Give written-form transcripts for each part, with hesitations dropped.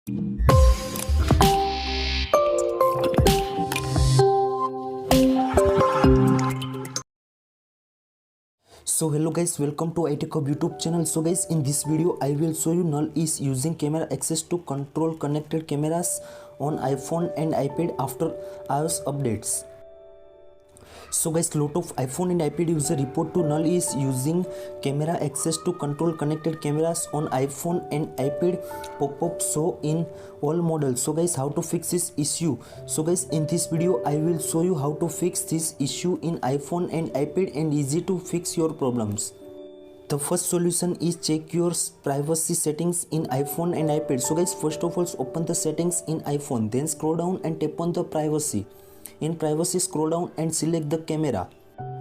So hello guys, welcome to iTechHub YouTube channel. So guys, in this video I will show you Null is using camera access to control connected cameras on iPhone and iPad after iOS updates. So guys, lot of iPhone and iPad user report to Null is using camera access to control connected cameras on iPhone and iPad pop-up so in all models. So guys, how to fix this issue? So guys, in this video I will show you how to fix this issue in iPhone and iPad and easy to fix your problems. The first solution is check your privacy settings in iPhone and iPad. So guys, first of all open the settings in iPhone, then scroll down and tap on the privacy. In privacy, scroll down and select the camera.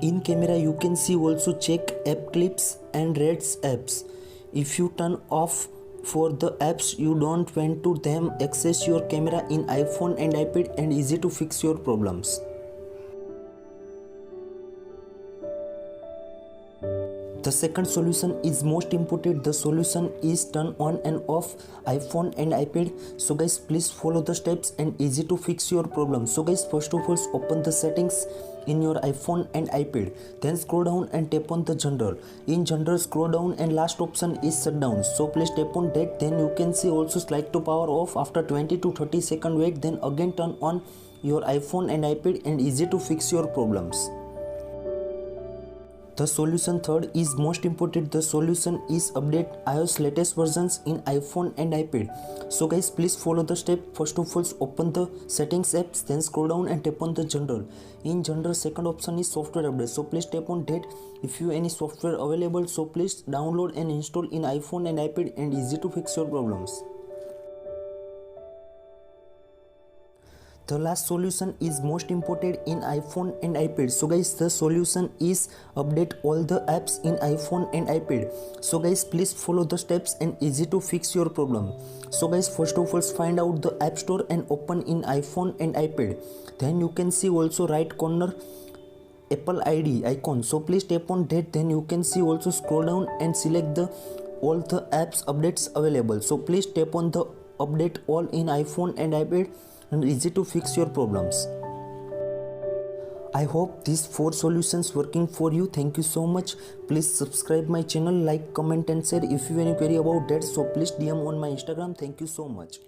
In camera you can see also check app clips and rates apps. If you turn off for the apps you don't want to them access your camera in iPhone and iPad and easy to fix your problems. The second solution is most important. The solution is turn on and off iPhone and iPad. So guys, please follow the steps and easy to fix your problem. So guys, first of all open the settings in your iPhone and iPad, then scroll down and tap on the general. In general, scroll down and last option is shutdown. So please tap on that, then you can see also slide to power off. After 20 to 30 second wait, then again turn on your iPhone and iPad and easy to fix your problems. The solution third is most important. The solution is update iOS latest versions in iPhone and iPad. So guys, please follow the step. First of all open the settings apps, then scroll down and tap on the general. In general, second option is software update. So please tap on that. If you any software available, so please download and install in iPhone and iPad and easy to fix your problems. The last solution is most important in iPhone and iPad. So guys, the solution is update all the apps in iPhone and iPad. So guys, please follow the steps and easy to fix your problem. So guys, first of all find out the App Store and open in iPhone and iPad. Then you can see also right corner Apple ID icon. So please tap on that, then you can see also scroll down and select the all the apps updates available. So please tap on the update all in iPhone and iPad and easy to fix your problems. I hope these 4 solutions working for you. Thank you so much. Please subscribe my channel, like, comment and share. If you have any query about that, so please DM on my Instagram. Thank you so much.